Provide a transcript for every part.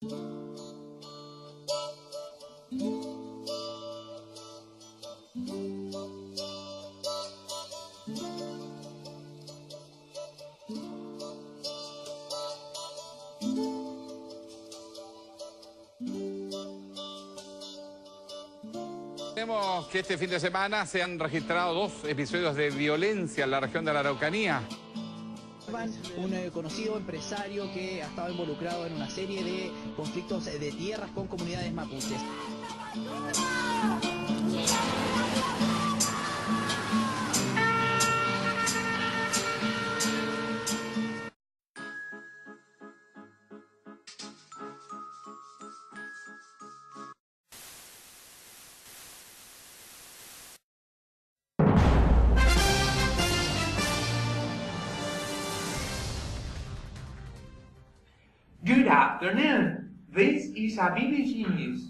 Vemos que este fin de semana se han registrado 2 episodios de violencia en la región de la Araucanía. Un conocido empresario que ha estado involucrado en una serie de conflictos de tierras con comunidades mapuches. Good afternoon. This is a BBC News.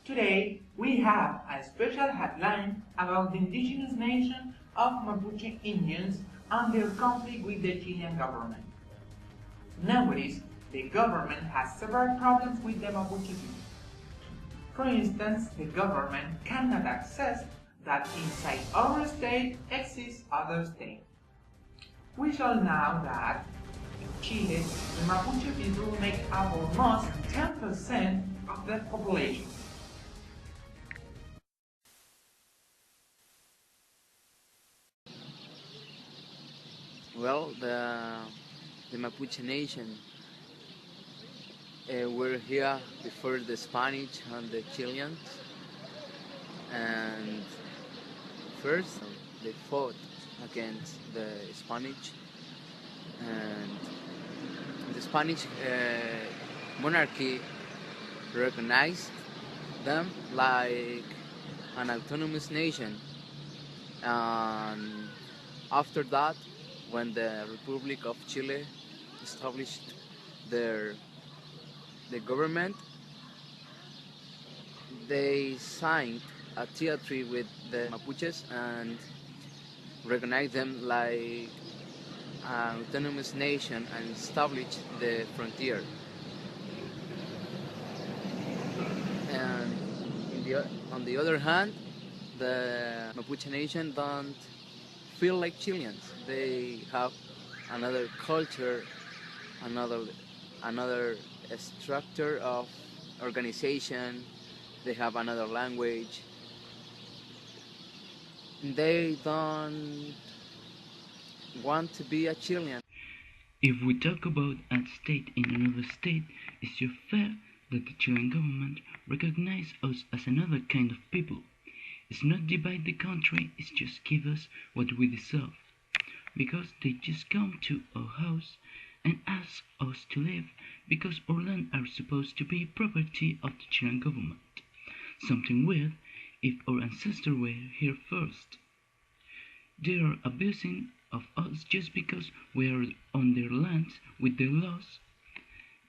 Today we have a special headline about the indigenous nation of Mapuche Indians and their conflict with the Chilean government. Nowadays, the government has several problems with the Mapuche people. For instance, the government cannot access that inside our state exists other states. We shall know that in Chile, the Mapuche people make up almost 10% of the population. Well, the Mapuche nation were here before the Spanish and the Chileans, and first they fought against the Spanish, and the Spanish monarchy recognized them like an autonomous nation, and after that, when the Republic of Chile established the government, they signed a treaty with the Mapuches and recognized them like an autonomous nation and established the frontier. And on the other hand, the Mapuche nation don't feel like Chileans. They have another culture, another structure of organization. They have another language. They don't want to be a Chilean. If we talk about a state in another state, is it fair that the Chilean government recognize us as another kind of people? It's not divide the country, it's just give us what we deserve. Because they just come to our house and ask us to live because our land are supposed to be property of the Chilean government. Something weird if our ancestors were here first. They are abusing of us just because we are on their lands with their laws.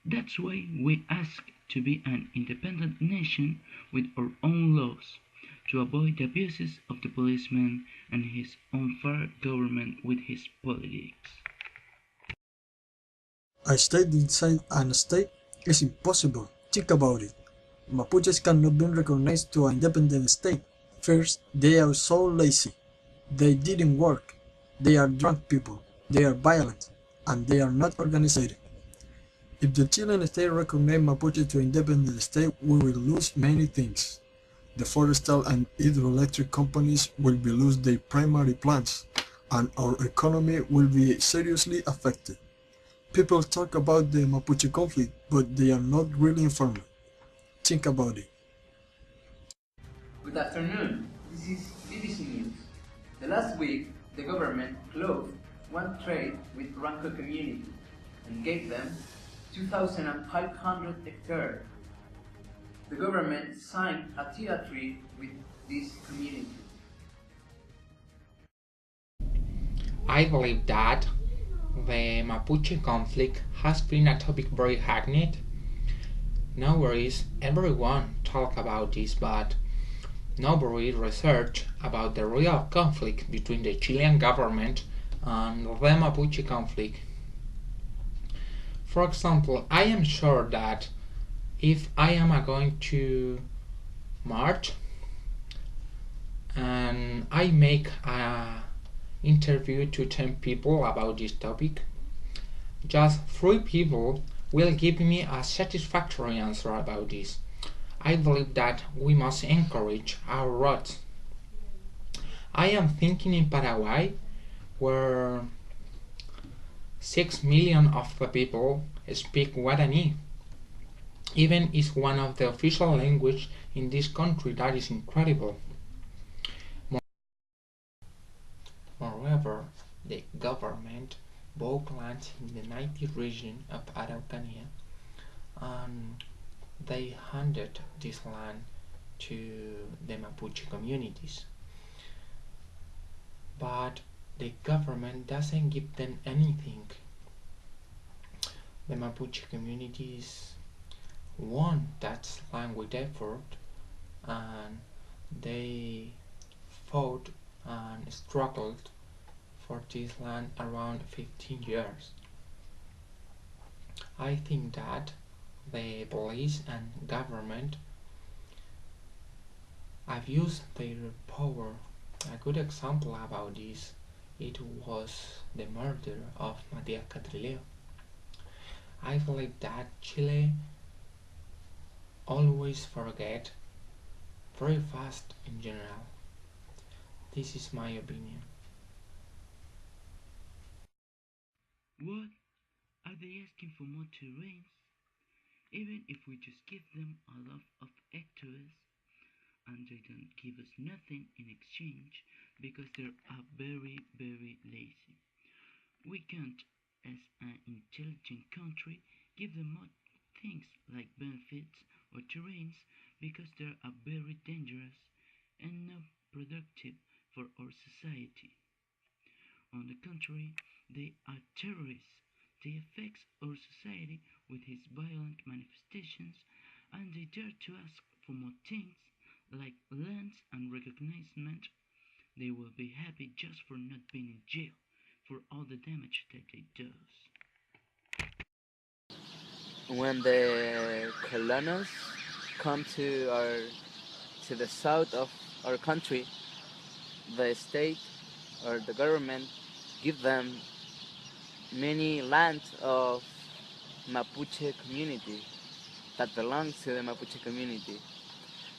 That's why we ask to be an independent nation with our own laws, to avoid the abuses of the policeman and his unfair government with his politics. A state inside an state is impossible. Think about it. Mapuches cannot be recognized to an independent state. First, they are so lazy. They didn't work. They are drunk people. They are violent. And they are not organized. If the Chilean state recognizes Mapuche to independent state, we will lose many things. The forestal and hydroelectric companies will be lose their primary plants, and our economy will be seriously affected. People talk about the Mapuche conflict, but they are not really informed. Think about it. Good afternoon, this is BBC News. The last week, the government closed one trade with Ranco community and gave them 2,500 hectares. The government signed a treaty with this community. I believe that the Mapuche conflict has been a topic very hackneyed. Nowadays, everyone talk about this, but nobody research about the real conflict between the Chilean government and the Mapuche conflict. For example, I am sure that If I am going to march and I make a interview to 10 people about this topic, just 3 people will give me a satisfactory answer about this. I believe that we must encourage our roots. I am thinking in Paraguay, where 6 million of the people speak Guarani. Even is one of the official language in this country. That is incredible. Moreover, the government bought land in the 90 region of Araucania, and they handed this land to the Mapuche communities. But the government doesn't give them anything. The Mapuche communities won that land with effort, and they fought and struggled for this land around 15 years. I think that the police and government abused their power. A good example about this, it was the murder of Matías Catrileo. I believe that Chile always forget very fast in general. This is my opinion. What? Are they asking for more terrains? Even if we just give them a lot of hectares and they don't give us nothing in exchange because they are very, very lazy. We can't, as an intelligent country, give them more things like benefits or terrains because they are very dangerous and not productive for our society. On the contrary, they are terrorists. They affect our society with his violent manifestations, and they dare to ask for more things like lands and recognition. They will be happy just for not being in jail for all the damage that they do. When the colonials come to the south of our country, the state or the government give them many land of Mapuche community that belongs to the Mapuche community,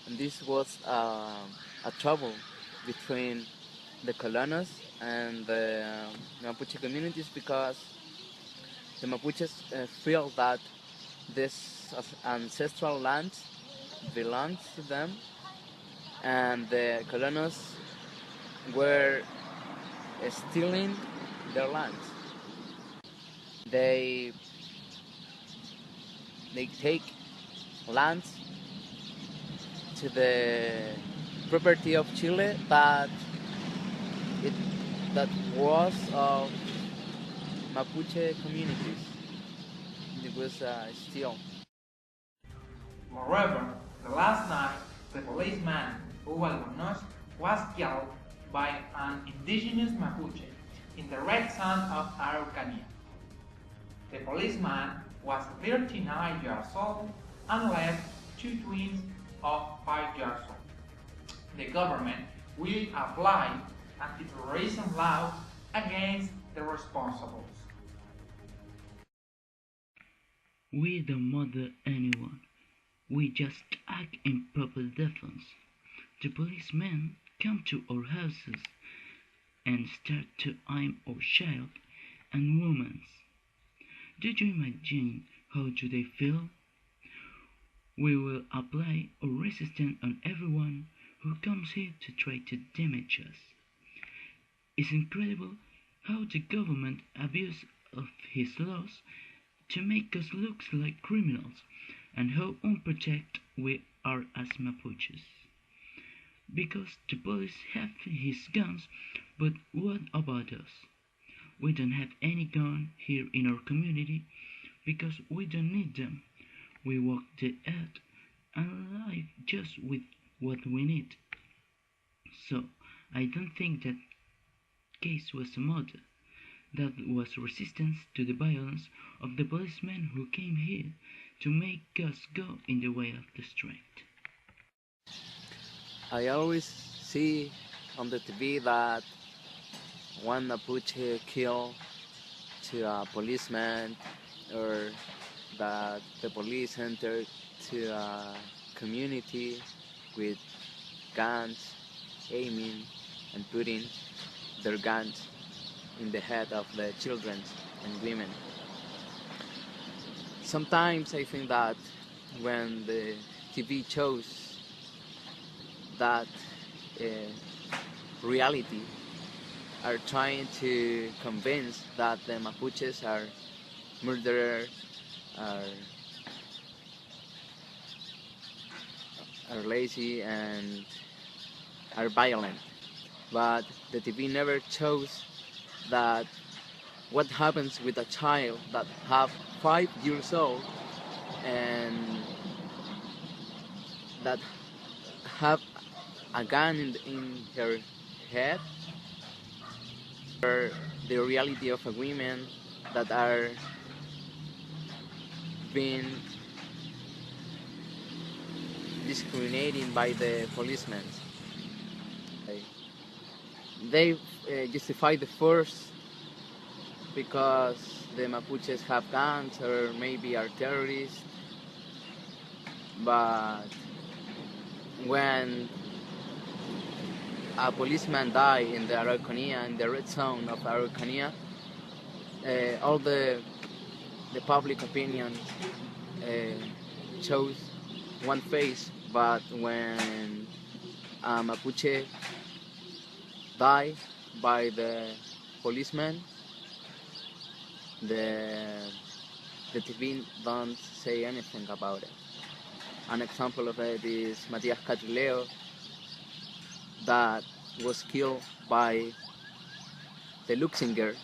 and this was a trouble between the colonials and the Mapuche communities because the Mapuches feel that this ancestral land belongs to them, and the colonials were stealing their land. They take land to the property of Chile it that was of Mapuche communities. It was still. Moreover, the last night, the policeman Hugo Albornoz was killed by an indigenous Mapuche in the red sand of Araucania. The policeman was 39 years old and left 2 twins of 5 years old. The government will apply anti-terrorism laws against the responsibles. We don't murder anyone. We just act in proper defense. The policemen come to our houses and start to aim our child and women. Do you imagine how do they feel? We will apply our resistance on everyone who comes here to try to damage us. It's incredible how the government abuses of his laws to make us look like criminals and how unprotected we are as Mapuches. Because the police have his guns, but what about us? We don't have any gun here in our community because we don't need them. We walk the earth and live just with what we need. So I don't think that case was a murder. That was resistance to the violence of the policemen who came here to make us go in the way of the straight. I always see on the TV that one Mapuche killed to a policeman, or that the police entered to a community with guns, aiming and putting their guns in the head of the children and women. Sometimes I think that when the TV shows that reality are trying to convince that the Mapuches are murderers, are lazy and are violent. But the TV never shows that what happens with a child that have 5 years old and that have a gun in her head, or the reality of a women that are being discriminated by the policemen. They justify the force because the Mapuches have guns or maybe are terrorists, but when a policeman died in the Araucanía, in the red zone of Araucanía, all the public opinion shows one face, but when a Mapuche died by the policeman, the TV don't say anything about it. An example of it is Matias Catrileo, that was killed by the Luxinger,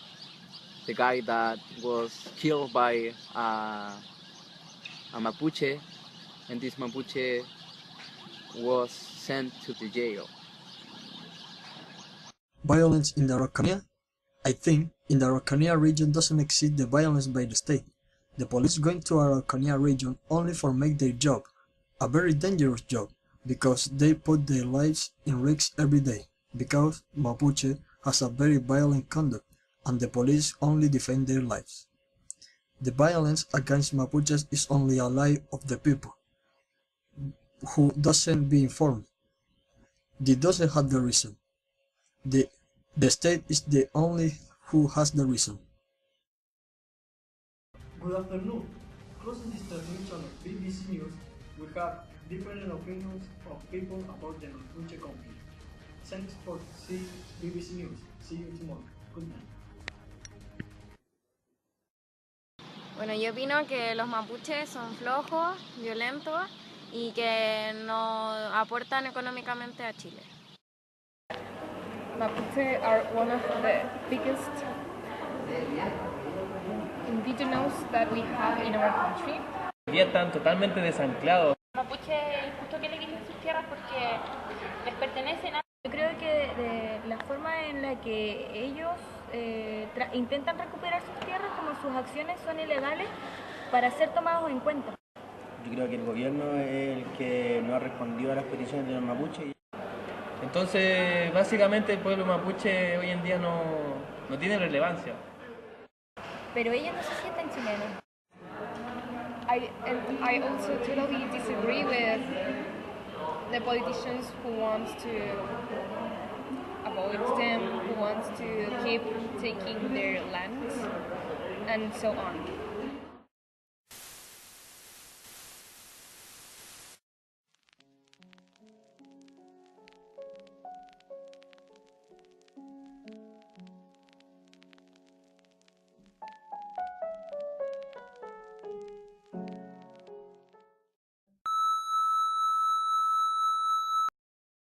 the guy that was killed by a Mapuche, and this Mapuche was sent to the jail. Violence in the Araucanía? I think in the Araucanía region doesn't exist the violence by the state. The police going to Araucanía region only for make their job, a very dangerous job, because they put their lives in risk every day, because Mapuche has a very violent conduct and the police only defend their lives. The violence against Mapuches is only a lie of the people, who doesn't be informed. They doesn't have the reason. The state is the only who has the reason. Good afternoon. Crossing this transmission of BBC News, we have different opinions of people about the Mapuche conflict. Thanks for seeing BBC News. See you tomorrow. Good night. Bueno, yo opino que los mapuches son flojos, violentos y que no aportan económicamente a Chile. Mapuche are one of the biggest indigenous that we have in our country. Hoy día están totalmente desanclados. Mapuche es justo que le quiten sus tierras porque les pertenecen a... Yo creo que de la forma en la que ellos intentan recuperar sus tierras, como sus acciones son ilegales, para ser tomados en cuenta. Yo creo que el gobierno es el que no ha respondido a las peticiones de los mapuches. Entonces, básicamente el pueblo mapuche hoy en día no tiene relevancia. Pero ellos no se sienten chilenos. I also totally disagree with the politicians who want to avoid them, who want to keep taking their lands, and so on.